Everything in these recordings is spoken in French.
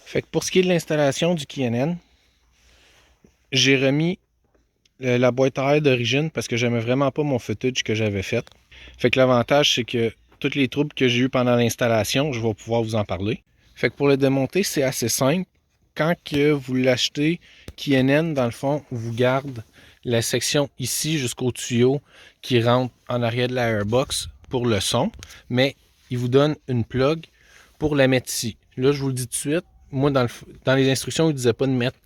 Fait que pour ce qui est de l'installation du K&N, j'ai remis la boîte à air d'origine parce que j'aimais vraiment pas mon footage que j'avais fait. Fait que l'avantage, c'est que tous les troubles que j'ai eu pendant l'installation, je vais pouvoir vous en parler. Fait que pour le démonter, c'est assez simple. Quand que vous l'achetez, K&N, dans le fond, vous garde la section ici jusqu'au tuyau qui rentre en arrière de la airbox pour le son, mais il vous donne une plug pour la mettre ici. Là, je vous le dis tout de suite, moi, dans les instructions, il ne disait pas de mettre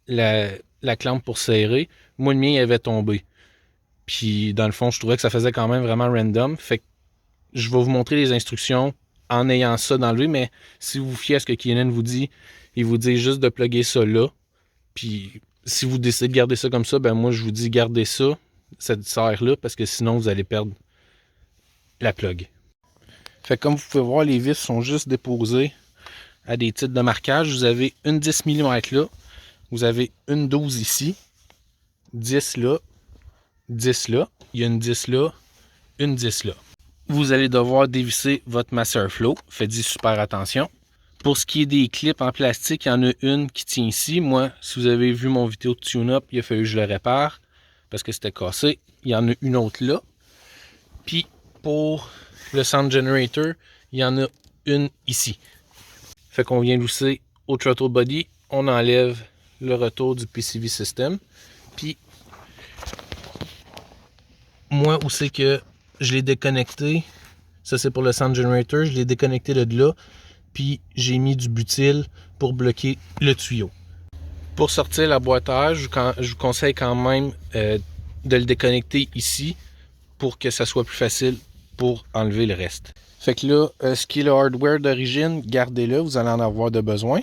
la clampe pour serrer. Moi, le mien, il avait tombé. Puis, dans le fond, je trouvais que ça faisait quand même vraiment random. Fait que je vais vous montrer les instructions en ayant ça d'enlever, mais si vous vous fiez à ce que K&N vous dit, il vous dit juste de plugger ça là. Puis, si vous décidez de garder ça comme ça, ben moi, je vous dis gardez ça, cette serre-là, parce que sinon, vous allez perdre la plug. Fait que comme vous pouvez voir, les vis sont juste déposées à des titres de marquage. Vous avez une 10 mm là, vous avez une 12 ici, 10 là, 10 là, il y a une 10 là, une 10 là. Vous allez devoir dévisser votre Master Flow, faites-y super attention. Pour ce qui est des clips en plastique, il y en a une qui tient ici. Moi, si vous avez vu mon vidéo de tune-up, il a fallu que je le répare parce que c'était cassé. Il y en a une autre là. Puis pour le Sound Generator, il y en a une ici. Fait qu'on vient lousser au throttle body, on enlève le retour du PCV system. Puis moi où c'est que je l'ai déconnecté, ça c'est pour le Sound Generator, je l'ai déconnecté de là, puis j'ai mis du butyl pour bloquer le tuyau. Pour sortir la boîte à air, je vous conseille quand même de le déconnecter ici pour que ça soit plus facile pour enlever le reste. Fait que là, ce qui est le hardware d'origine, gardez-le, vous allez en avoir de besoin.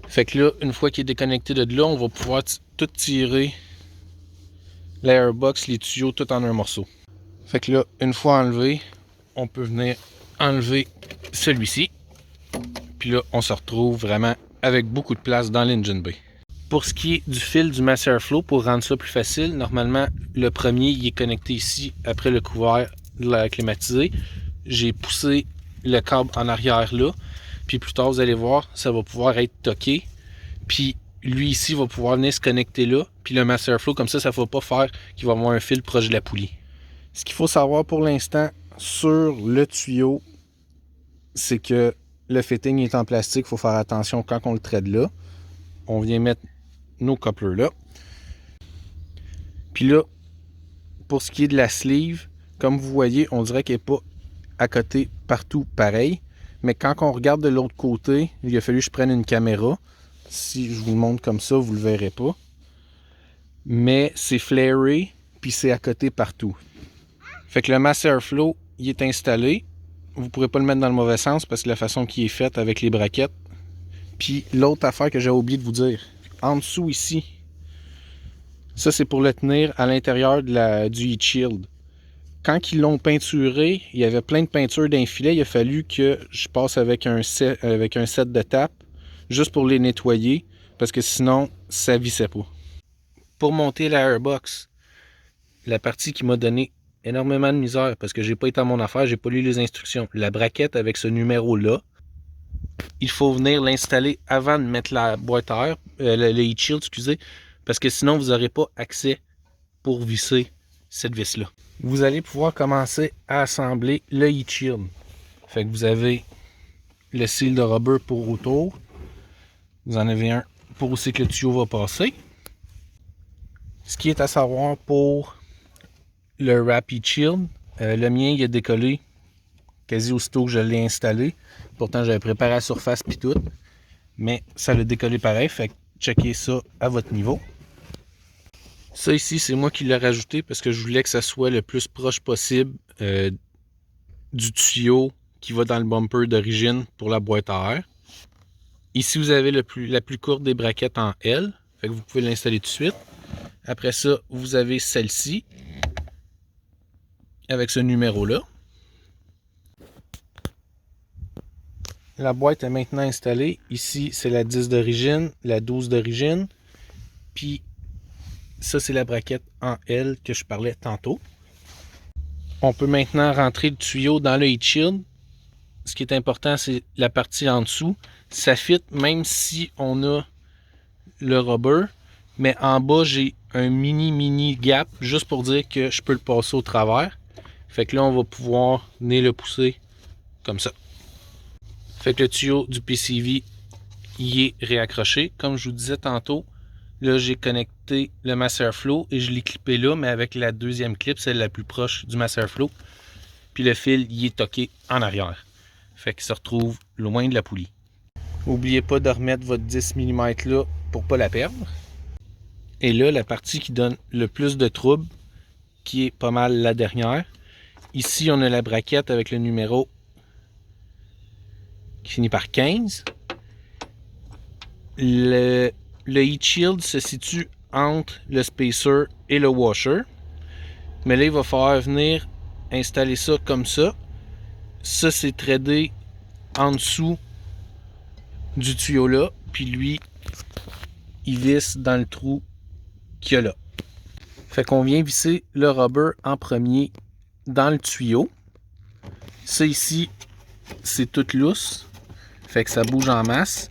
Fait que là, une fois qu'il est déconnecté de là, on va pouvoir tout tirer l'airbox, les tuyaux, tout en un morceau. Fait que là, une fois enlevé, on peut venir enlever celui-ci. Puis là, on se retrouve vraiment avec beaucoup de place dans l'engine bay. Pour ce qui est du fil du Master Flow, pour rendre ça plus facile, normalement, le premier, il est connecté ici après le couvert de la climatisée. J'ai poussé le câble en arrière là. Puis plus tard, vous allez voir, ça va pouvoir être toqué. Puis lui ici va pouvoir venir se connecter là. Puis le Master Flow, comme ça ne va pas faire qu'il va avoir un fil proche de la poulie. Ce qu'il faut savoir pour l'instant sur le tuyau, c'est que le fitting est en plastique. Il faut faire attention quand on le traite là. On vient mettre nos couplers là. Puis là, pour ce qui est de la sleeve, comme vous voyez, on dirait qu'elle n'est pas à côté partout pareil. Mais quand on regarde de l'autre côté, il a fallu que je prenne une caméra. Si je vous le montre comme ça, vous ne le verrez pas. Mais c'est flaré, puis c'est à côté partout. Fait que le Master Flow, il est installé. Vous ne pourrez pas le mettre dans le mauvais sens parce que la façon qu'il est faite avec les braquettes. Puis l'autre affaire que j'ai oublié de vous dire, en dessous ici, ça c'est pour le tenir à l'intérieur du heat shield. Quand ils l'ont peinturé, il y avait plein de peinture d'un filet. Il a fallu que je passe avec un set de tape juste pour les nettoyer parce que sinon, ça ne vissait pas. Pour monter la airbox, la partie qui m'a donné énormément de misère parce que j'ai pas été à mon affaire, j'ai pas lu les instructions. La braquette avec ce numéro-là, il faut venir l'installer avant de mettre la boîte à air, le heat shield, excusez, parce que sinon, vous n'aurez pas accès pour visser cette vis-là. Vous allez pouvoir commencer à assembler le heat shield. Fait que vous avez le seal de rubber pour autour. Vous en avez un pour où c'est que le tuyau va passer. Ce qui est à savoir pour le wrap heat shield, le mien il a décollé quasi aussitôt que je l'ai installé. Pourtant j'avais préparé la surface puis tout. Mais ça l'a décollé pareil. Fait que checkez ça à votre niveau. Ça ici, c'est moi qui l'ai rajouté parce que je voulais que ça soit le plus proche possible du tuyau qui va dans le bumper d'origine pour la boîte à air. Ici, vous avez la plus courte des braquettes en L. Fait que vous pouvez l'installer tout de suite. Après ça, vous avez celle-ci avec ce numéro-là. La boîte est maintenant installée. Ici, c'est la 10 d'origine, la 12 d'origine. Puis ça, c'est la braquette en L que je parlais tantôt. On peut maintenant rentrer le tuyau dans le heat shield. ce qui est important, c'est la partie en dessous. Ça fit même si on a le rubber, mais en bas, j'ai un mini gap juste pour dire que je peux le passer au travers. Fait que là, on va pouvoir venir le pousser comme ça. Fait que le tuyau du PCV y est réaccroché. Comme je vous disais tantôt, là, j'ai connecté le Master Flow et je l'ai clippé là, mais avec la deuxième clip, celle la plus proche du Master Flow. Puis le fil y est toqué en arrière. Fait qu'il se retrouve loin de la poulie. N'oubliez pas de remettre votre 10 mm là pour ne pas la perdre. Et là, la partie qui donne le plus de trouble, qui est pas mal la dernière. Ici, on a la braquette avec le numéro qui finit par 15. Le heat shield se situe entre le spacer et le washer. Mais là, il va falloir venir installer ça comme ça. Ça, c'est threadé en dessous du tuyau là. Puis lui, il visse dans le trou qu'il y a là. Fait qu'on vient visser le rubber en premier dans le tuyau. Ça ici, c'est tout lousse. Fait que ça bouge en masse.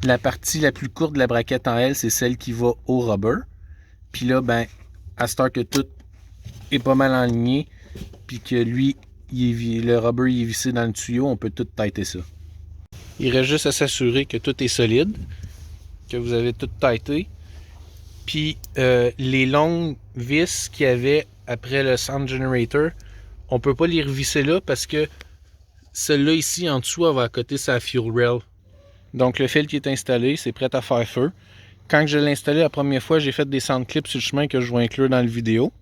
La partie la plus courte de la braquette en L, c'est celle qui va au rubber. Puis là, ben, à ce temps que tout est pas mal aligné, puis que lui, le rubber il est vissé dans le tuyau, on peut tout tighter ça. Il reste juste à s'assurer que tout est solide, que vous avez tout tighté. Puis les longues vis qu'il y avait après le sound generator, on peut pas les revisser là parce que celle-là ici en dessous, elle va accoter sa fuel rail. Donc le fil qui est installé, c'est prêt à faire feu. Quand je l'ai installé la première fois, j'ai fait des sound clips sur le chemin que je vais inclure dans la vidéo.